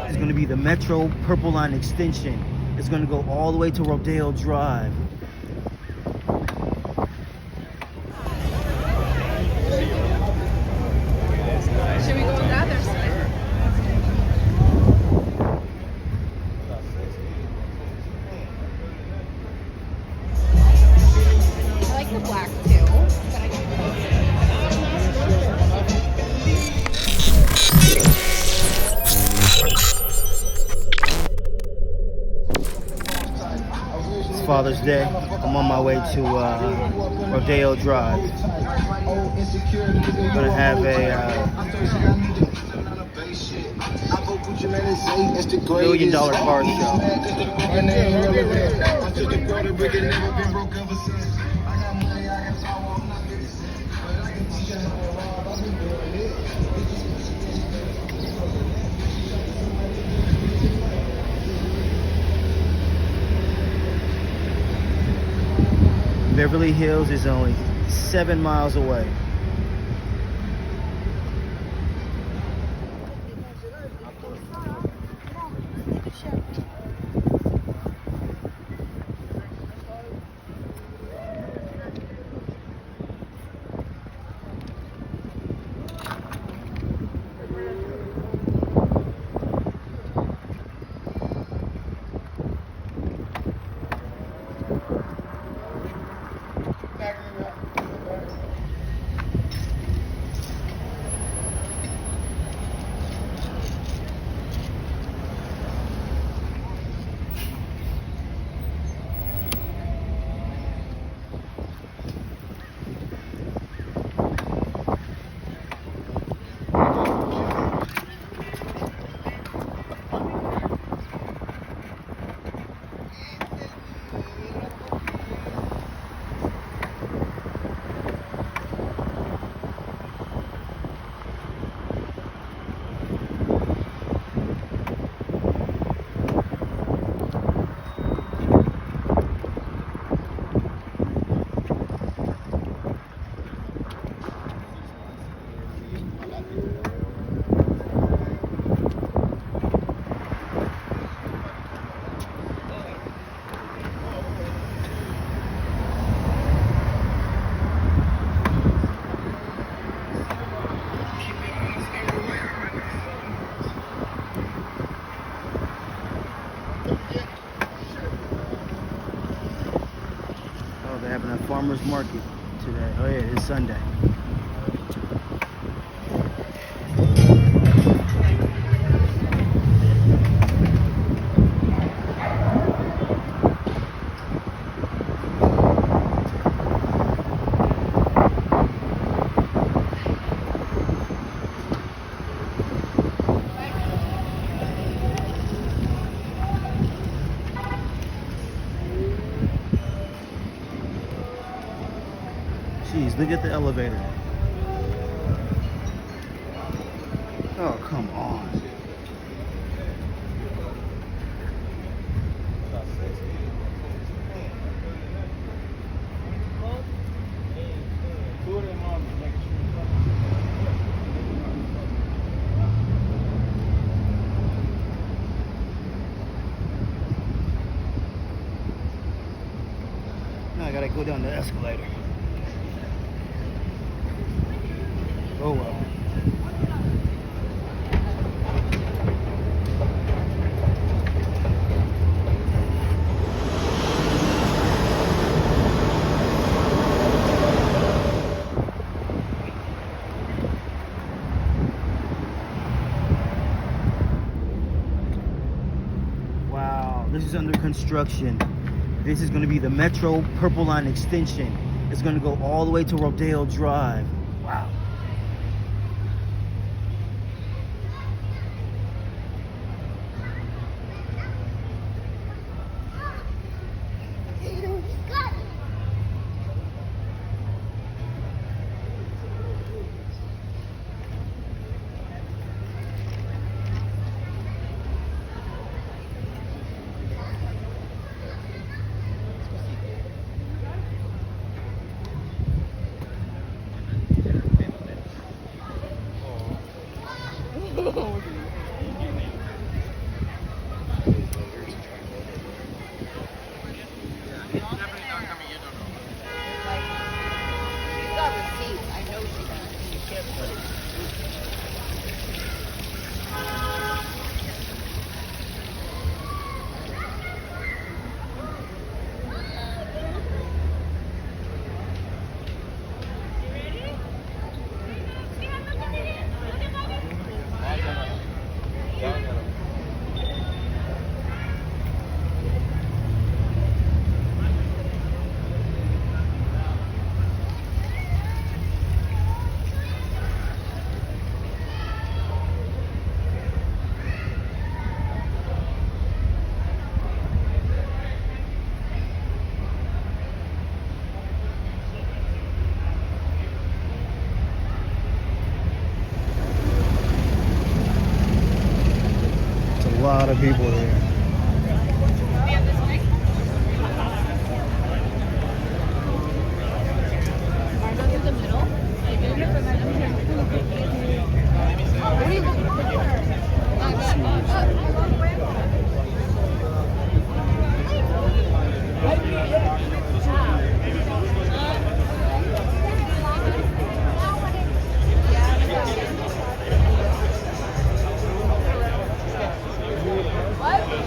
It's going to be the Metro Purple Line extension. It's going to go all the way to Rodeo Drive. Should we go on the other side? I like the black too, but I can It's Father's Day. I'm on my way to Rodeo Drive. I'm gonna have a $1 million car show. Beverly Hills is only 7 miles away. They're having a farmer's market today. Oh yeah, it's Sunday. Jeez, look at the elevator. Oh, come on. Now I gotta go down the escalator. Oh well. Wow, this is under construction. This is going to be the Metro Purple Line extension. It's going to go all the way to Rodeo Drive. Wow. A lot of people there. Look in the middle. What are you looking What?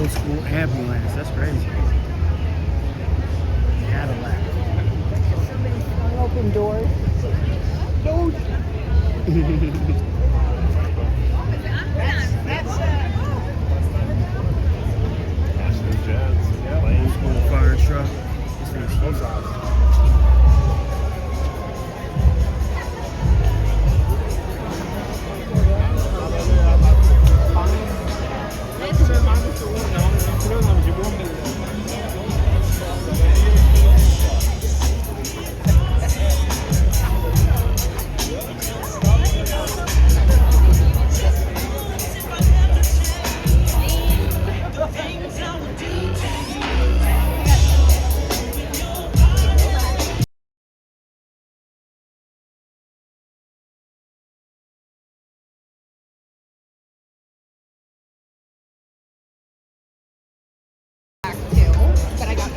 old school ambulance. That's crazy. Cadillac. Open doors. Old school fire truck. This thing's huge. But I got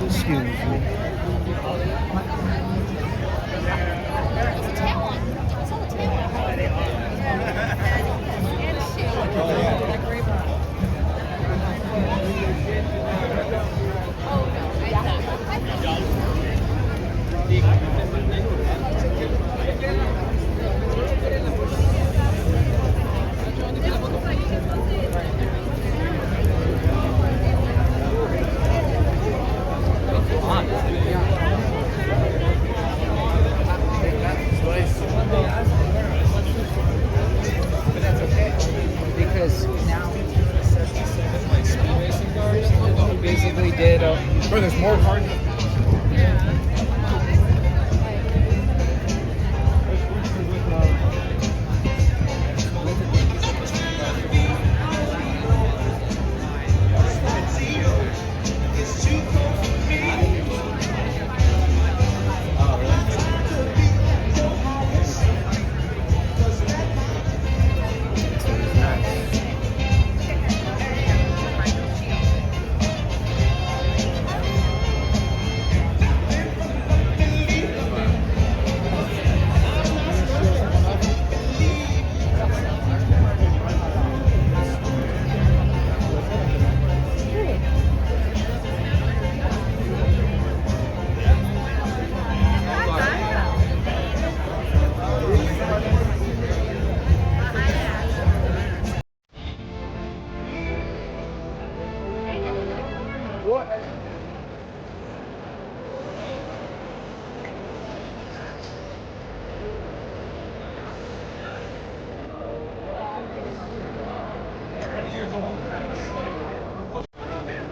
Excuse me. Because now like speed racing cars, he basically did. Bro, there's more cars.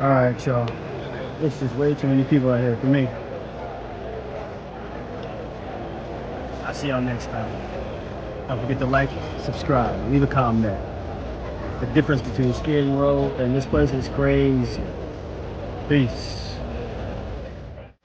Alright, y'all. It's just way too many people out here for me. I'll see y'all next time. Don't forget to like, subscribe, leave a comment. The difference between Skating Row and this place is crazy. Peace.